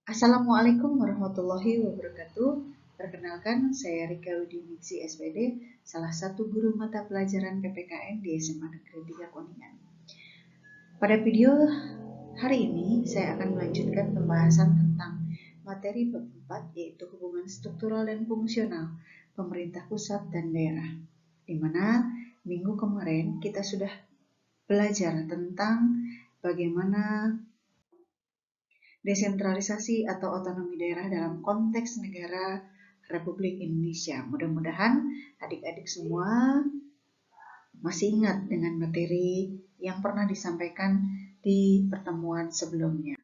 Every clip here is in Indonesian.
Assalamualaikum warahmatullahi wabarakatuh. Perkenalkan, saya Rika Widiningsi SPD, salah satu guru mata pelajaran PPKN di SMA Negeri 3 Kuningan. Pada video hari ini, saya akan melanjutkan pembahasan tentang materi bab 4, yaitu hubungan struktural dan fungsional pemerintah pusat dan daerah, di mana minggu kemarin kita sudah belajar tentang bagaimana desentralisasi atau otonomi daerah dalam konteks negara Republik Indonesia. Mudah-mudahan adik-adik semua masih ingat dengan materi yang pernah disampaikan di pertemuan sebelumnya.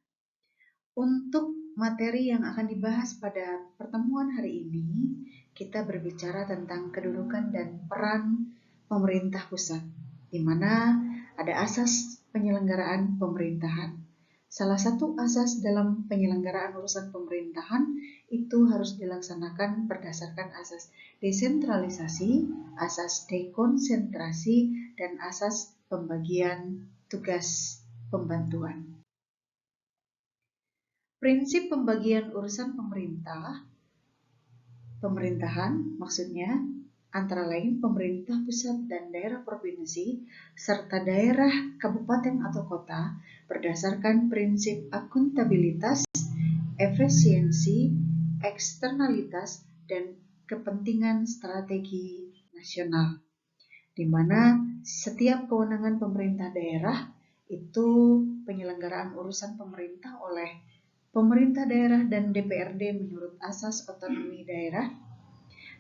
Untuk materi yang akan dibahas pada pertemuan hari ini, kita berbicara tentang kedudukan dan peran pemerintah pusat, di mana ada asas penyelenggaraan pemerintahan. Salah satu asas dalam penyelenggaraan urusan pemerintahan itu harus dilaksanakan berdasarkan asas desentralisasi, asas dekonsentrasi, dan asas pembagian tugas pembantuan. Prinsip pembagian urusan pemerintahan maksudnya antara lain pemerintah pusat dan daerah provinsi serta daerah kabupaten atau kota berdasarkan prinsip akuntabilitas, efisiensi, eksternalitas, dan kepentingan strategi nasional, di mana setiap kewenangan pemerintah daerah itu penyelenggaraan urusan pemerintah oleh pemerintah daerah dan DPRD menurut asas otonomi daerah,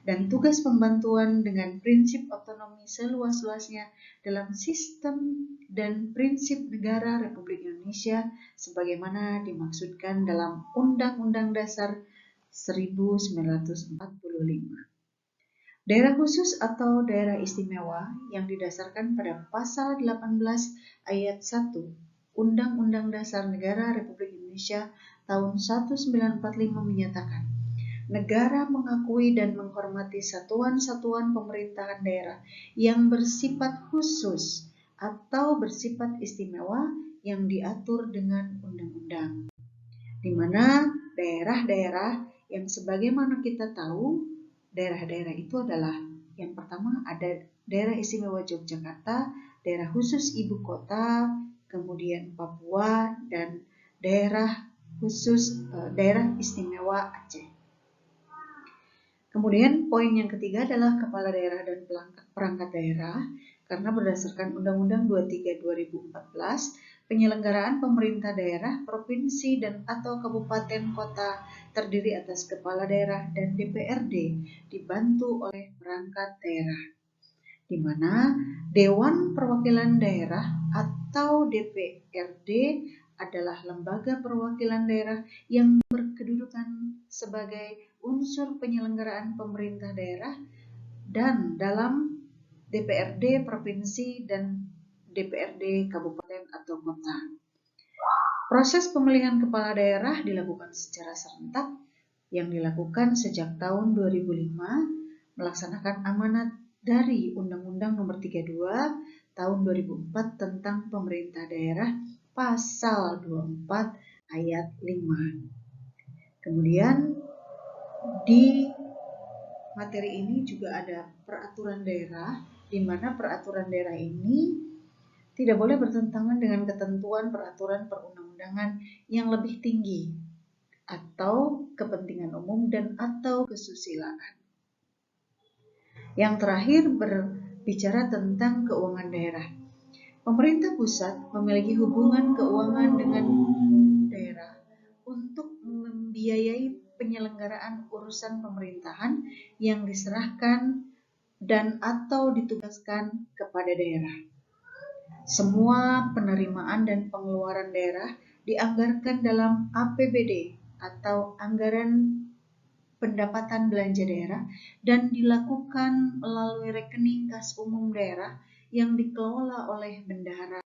dan tugas pembantuan dengan prinsip otonomi seluas-luasnya dalam sistem dan prinsip negara Republik Indonesia sebagaimana dimaksudkan dalam Undang-Undang Dasar 1945. Daerah khusus atau daerah istimewa yang didasarkan pada pasal 18 ayat 1 Undang-Undang Dasar Negara Republik Indonesia tahun 1945 menyatakan, negara mengakui dan menghormati satuan-satuan pemerintahan daerah yang bersifat khusus atau bersifat istimewa yang diatur dengan undang-undang, di mana daerah-daerah yang sebagaimana kita tahu, daerah-daerah itu adalah yang pertama ada daerah istimewa Yogyakarta, daerah khusus ibu kota, kemudian Papua, dan daerah istimewa Aceh. Kemudian poin yang ketiga adalah kepala daerah dan perangkat daerah, karena berdasarkan Undang-Undang 23 2014, penyelenggaraan pemerintah daerah, provinsi dan atau kabupaten kota terdiri atas kepala daerah dan DPRD dibantu oleh perangkat daerah, di mana Dewan Perwakilan Daerah atau DPRD adalah lembaga perwakilan daerah yang berkedudukan sebagai unsur penyelenggaraan pemerintah daerah, dan dalam DPRD provinsi dan DPRD kabupaten atau kota. Proses pemilihan kepala daerah dilakukan secara serentak yang dilakukan sejak tahun 2005 melaksanakan amanat dari Undang-Undang Nomor 32 Tahun 2004 tentang Pemerintah Daerah Pasal 24 Ayat 5. Kemudian di materi ini juga ada peraturan daerah, di mana peraturan daerah ini tidak boleh bertentangan dengan ketentuan peraturan perundang-undangan yang lebih tinggi atau kepentingan umum dan atau kesusilaan. Yang terakhir berbicara tentang keuangan daerah. Pemerintah pusat memiliki hubungan keuangan dengan daerah untuk membiayai penyelenggaraan urusan pemerintahan yang diserahkan dan atau ditugaskan kepada daerah. Semua penerimaan dan pengeluaran daerah dianggarkan dalam APBD atau anggaran pendapatan belanja daerah dan dilakukan melalui rekening kas umum daerah yang dikelola oleh bendahara